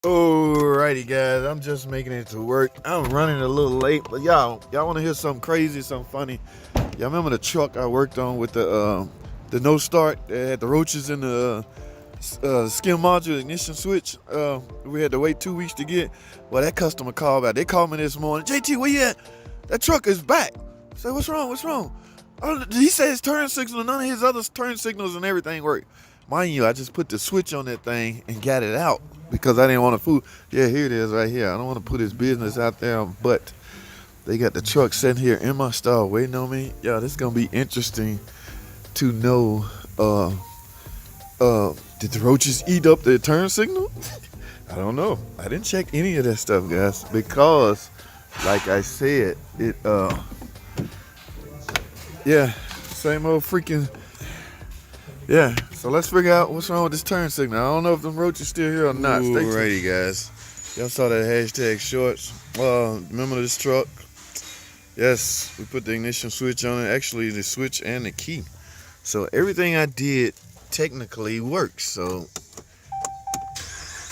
Alrighty guys, I'm just making it to work. I'm running a little late, but y'all want to hear something crazy, something funny? Y'all remember the truck I worked on with the no start that had the roaches in the skim module ignition switch? We had to wait 2 weeks to get. Well, that customer called back. They called me this morning. JT, where you at? That truck is back. I said, what's wrong? What's wrong? He said his turn signal, none of his other turn signals and everything worked. Mind you, I just put the switch on that thing and got it out because I didn't want to fool. Yeah, here it is right here. I don't want to put his business out there, but they got the truck sitting here in my stall waiting on me. Yeah, this is going to be interesting to know, did the roaches eat up the turn signal? I don't know. I didn't check any of that stuff, guys, because like I said, yeah, same old freaking. Yeah, so let's figure out what's wrong with this turn signal. I don't know if them roaches still here or not. Alrighty, guys. Y'all saw that hashtag shorts. Remember this truck? Yes, we put the ignition switch on it. Actually, the switch and the key. So everything I did technically works. So,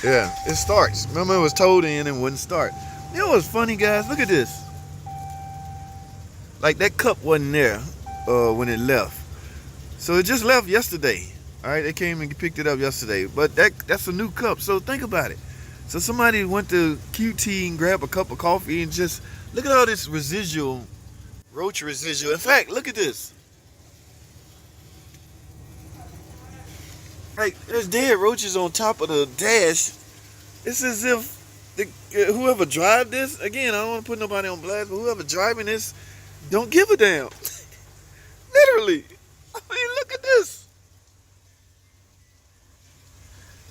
yeah, it starts. Remember, it was towed in and wouldn't start. You know what's funny, guys? Look at this. Like, that cup wasn't there when it left. So it just left yesterday. All right, they came and picked it up yesterday. But that's a new cup. So think about it. So somebody went to QT and grabbed a cup of coffee and just look at all this residual, roach residual. In fact, look at this. Like, there's dead roaches on top of the dash. It's as if whoever drive this, again, I don't want to put nobody on blast, but whoever driving this don't give a damn. Literally. I mean, look at this.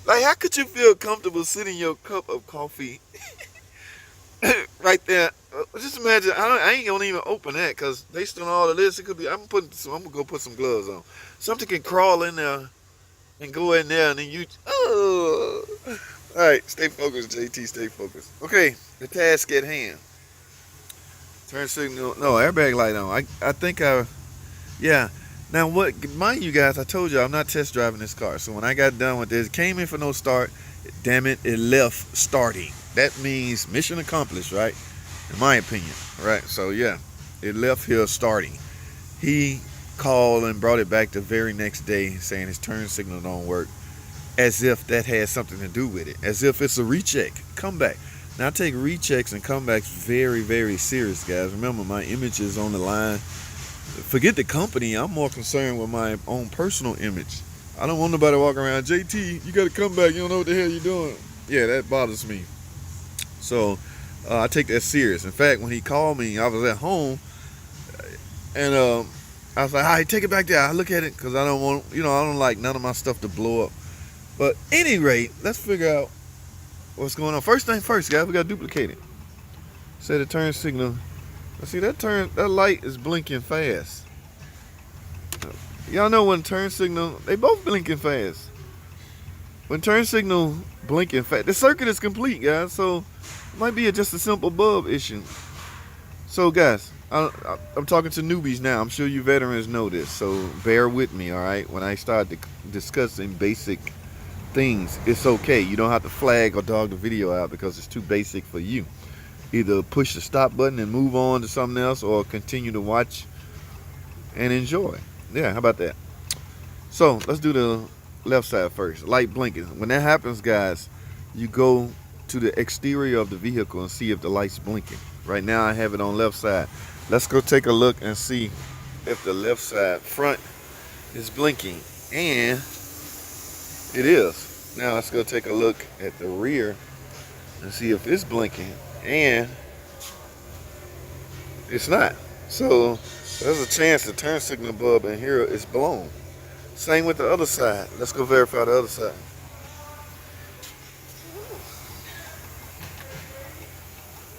Like, how could you feel comfortable sitting your cup of coffee right there? Just imagine. I ain't gonna even open that because based on all of this, it could be. I'm gonna go put some gloves on. Something can crawl in there and go in there, and then you. Oh. All right, stay focused, JT. Stay focused. Okay, the task at hand. Turn signal. No, airbag light on. I think yeah. Now, mind you guys, I told you I'm not test driving this car. So when I got done with this, came in for no start. Damn it, it left starting. That means mission accomplished, right? In my opinion, right? So yeah, it left here starting. He called and brought it back the very next day saying his turn signal don't work. As if that has something to do with it. As if it's a recheck, comeback. Now I take rechecks and comebacks very, very serious, guys. Remember, my image is on the line. Forget the company. I'm more concerned with my own personal image. I don't want nobody walking around, JT, you got to come back. You don't know what the hell you're doing. Yeah, that bothers me. So I take that serious. In fact, when he called me, I was at home, and I was like, all right, take it back there. I look at it because I don't want, I don't like none of my stuff to blow up. But any rate, let's figure out what's going on. First thing first, guys, we got to duplicate it. Set the turn signal. See, that light is blinking fast. Y'all know when turn signal, they both blinking fast. When turn signal blinking fast, the circuit is complete, guys. So it might be just a simple bulb issue. So guys, I'm talking to newbies now. I'm sure you veterans know this, so bear with me, all right? When I start discussing basic things, it's okay. You don't have to flag or dog the video out because it's too basic for you. Either push the stop button and move on to something else, or continue to watch and enjoy. Yeah, how about that? So let's do the left side first. Light blinking. When that happens, guys, you go to the exterior of the vehicle and see if the light's blinking. Right now I have it on left side. Let's go take a look and see if the left side front is blinking. And it is. Now let's go take a look at the rear and see if it's blinking. And it's not. So there's a chance the turn signal bulb in here is blown. Same with the other side. Let's go verify the other side.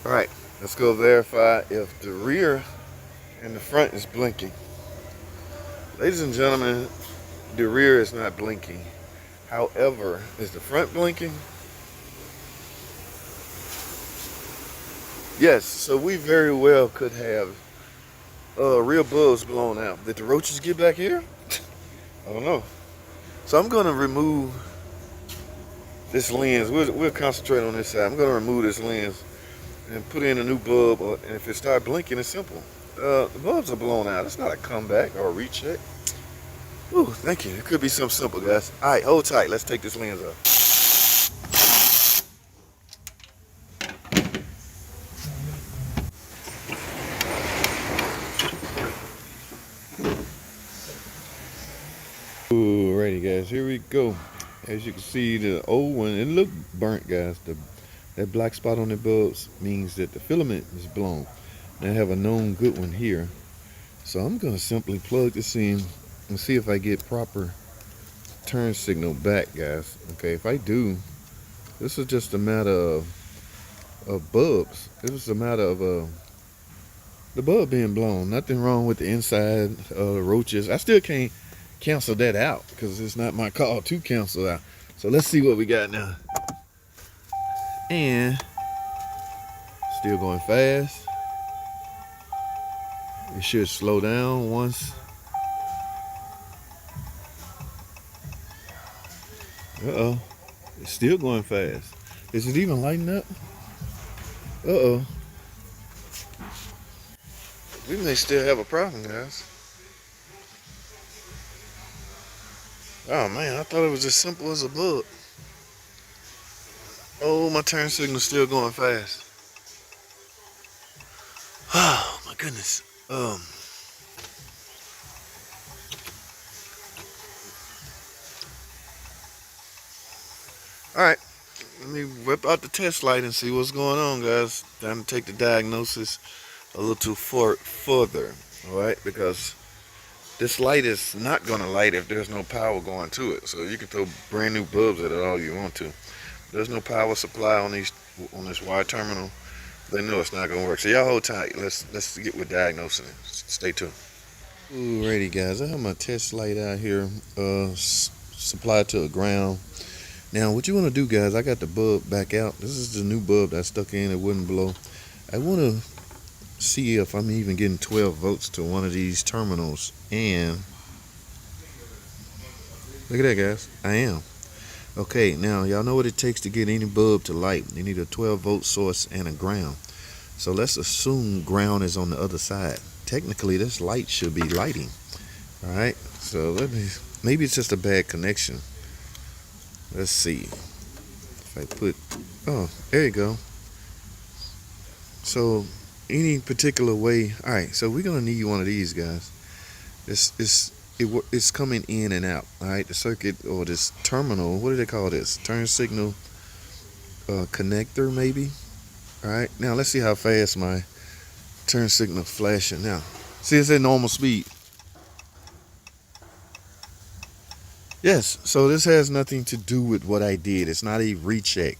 All right, let's go verify if the rear and the front is blinking. Ladies and gentlemen, the rear is not blinking. However, is the front blinking? Yes, so we very well could have real bulbs blown out. Did the roaches get back here? I don't know. So I'm going to remove this lens. We'll concentrate on this side. I'm gonna remove this lens and put in a new bulb. And if it start blinking, it's simple. The bulbs are blown out. It's not a comeback or a recheck. Ooh, thank you. It could be something simple, guys. All right, hold tight. Let's take this lens off. Alrighty, guys, here we go. As you can see, the old one, it looked burnt, guys. That black spot on the bulbs means that the filament is blown. And I have a known good one here. So I'm gonna simply plug this in and see if I get proper turn signal back, guys. Okay, if I do, this is just a matter of bulbs. This is a matter of the bulb being blown. Nothing wrong with the inside roaches. I still can't cancel that out because it's not my call to cancel out. So let's see what we got now. And still going fast. It should slow down once. Uh-oh. It's still going fast. Is it even lighting up? Uh-oh. We may still have a problem, guys. Oh man, I thought it was as simple as a bug. Oh, my turn signal's still going fast. Oh my goodness. Alright, let me whip out the test light and see what's going on, guys. Time to take the diagnosis a little further, alright? Because this light is not going to light if there's no power going to it. So you can throw brand new bulbs at it all you want to. There's no power supply on this wire terminal. They know it's not going to work. So y'all hold tight. Let's get with diagnosing it. Stay tuned. Alrighty, guys. I have my test light out here supplied to a ground. Now what you want to do, guys, I got the bulb back out. This is the new bulb that I stuck in. It wouldn't blow. I want to see if I'm even getting 12 volts to one of these terminals, and look at that, guys. I am. Okay, now y'all know what it takes to get any bulb to light. You need a 12 volt source and a ground. So let's assume ground is on the other side. Technically this light should be lighting. Alright, so maybe it's just a bad connection. Let's see if I put, oh, there you go. So any particular way. All right, so we're gonna need one of these, guys. It's coming in and out. All right, the circuit or this terminal, what do they call this? Turn signal connector, maybe. All right, now let's see how fast my turn signal flashing now. See, it's at normal speed. Yes, so this has nothing to do with what I did. It's not a recheck.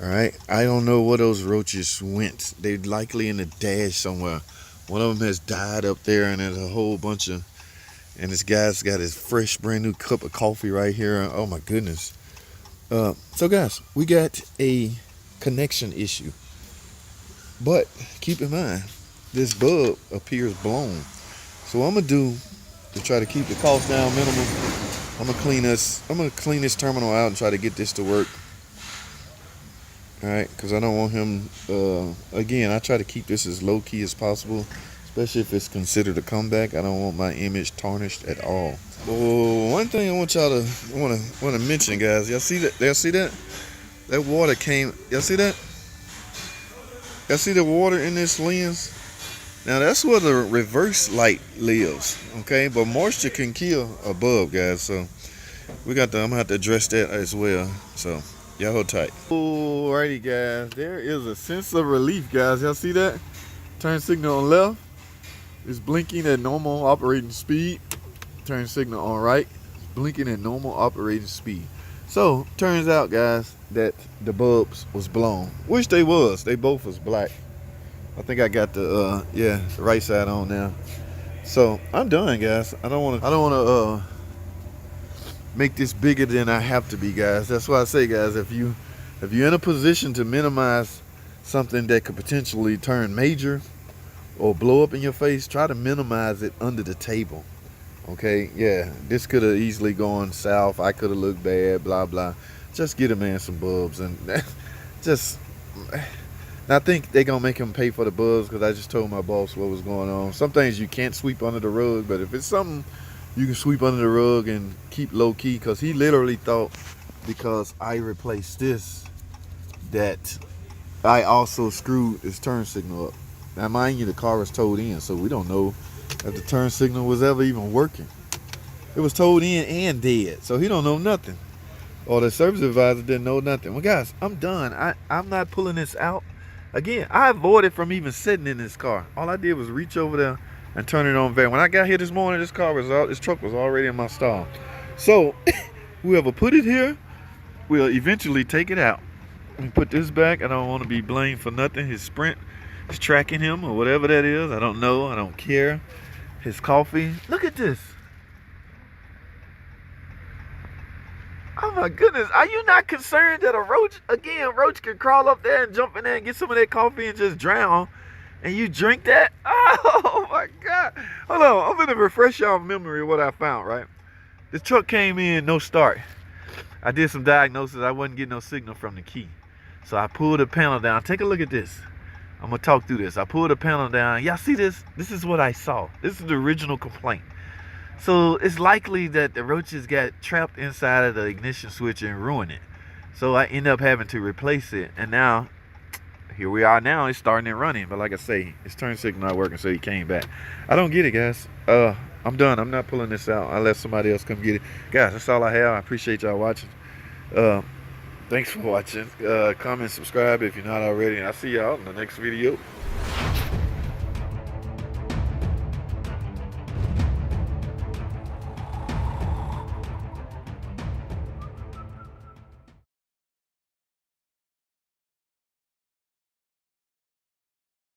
All right, I don't know where those roaches went. They're likely in the dash somewhere. One of them has died up there, and there's a whole bunch of, and this guy's got his fresh brand new cup of coffee right here. Oh my goodness. So guys, we got a connection issue, but keep in mind this bulb appears blown. So what I'm gonna do to try to keep the cost down minimal, I'm gonna clean this terminal out and try to get this to work. All right, because I don't want him, again, I try to keep this as low key as possible, especially if it's considered a comeback. I don't want my image tarnished at all. Oh, one thing I want y'all to want to mention, guys. Y'all see that? Y'all see that? That water came. Y'all see that? Y'all see the water in this lens? Now that's where the reverse light lives. Okay, but moisture can kill a bulb, guys. So I'm gonna have to address that as well. So y'all hold tight. Alrighty, guys. There is a sense of relief, guys. Y'all see that? Turn signal on left. It's blinking at normal operating speed. Turn signal on right. It's blinking at normal operating speed. So turns out, guys, that the bulbs was blown, which they was. They both was black. I think I got the the right side on now. So I'm done, guys. I don't want to make this bigger than I have to be, guys. That's why I say, guys, if you're in a position to minimize something that could potentially turn major or blow up in your face, try to minimize it under the table. Okay, yeah, this could have easily gone south. I could have looked bad, blah blah. just get a man some bulbs and just. I think they're gonna make him pay for the bulbs because I just told my boss what was going on. Some things you can't sweep under the rug, but if it's something you can sweep under the rug and keep low key, because he literally thought because I replaced this that I also screwed his turn signal up. Now mind you, the car was towed in, so we don't know if the turn signal was ever even working. It was towed in and dead, so he don't know nothing. Or the service advisor didn't know nothing. Well guys, I'm done. I'm not pulling this out. Again, I avoided from even sitting in this car. All I did was reach over there and turn it on van. When I got here this morning, this truck was already in my stall. So whoever put it here will eventually take it out. Let me put this back. I don't want to be blamed for nothing. His Sprint is tracking him or whatever that is. I don't know. I don't care. His coffee. Look at this. Oh my goodness, are you not concerned that a roach can crawl up there and jump in there and get some of that coffee and just drown, and you drink that? Oh my God. Hold on, I'm gonna refresh y'all memory of what I found, right? This truck came in, no start. I did some diagnosis, I wasn't getting no signal from the key. So I pulled the panel down. Take a look at this. I'm gonna talk through this. I pulled the panel down. Y'all see this? This is what I saw. This is the original complaint. So it's likely that the roaches got trapped inside of the ignition switch and ruined it. So I end up having to replace it. And now, here we are now, it's starting and running. But like I say, his turn signal not working, so he came back. I don't get it, guys. I'm done. I'm not pulling this out. I'll let somebody else come get it. Guys, that's all I have. I appreciate y'all watching. Thanks for watching. Comment, subscribe if you're not already. And I'll see y'all in the next video.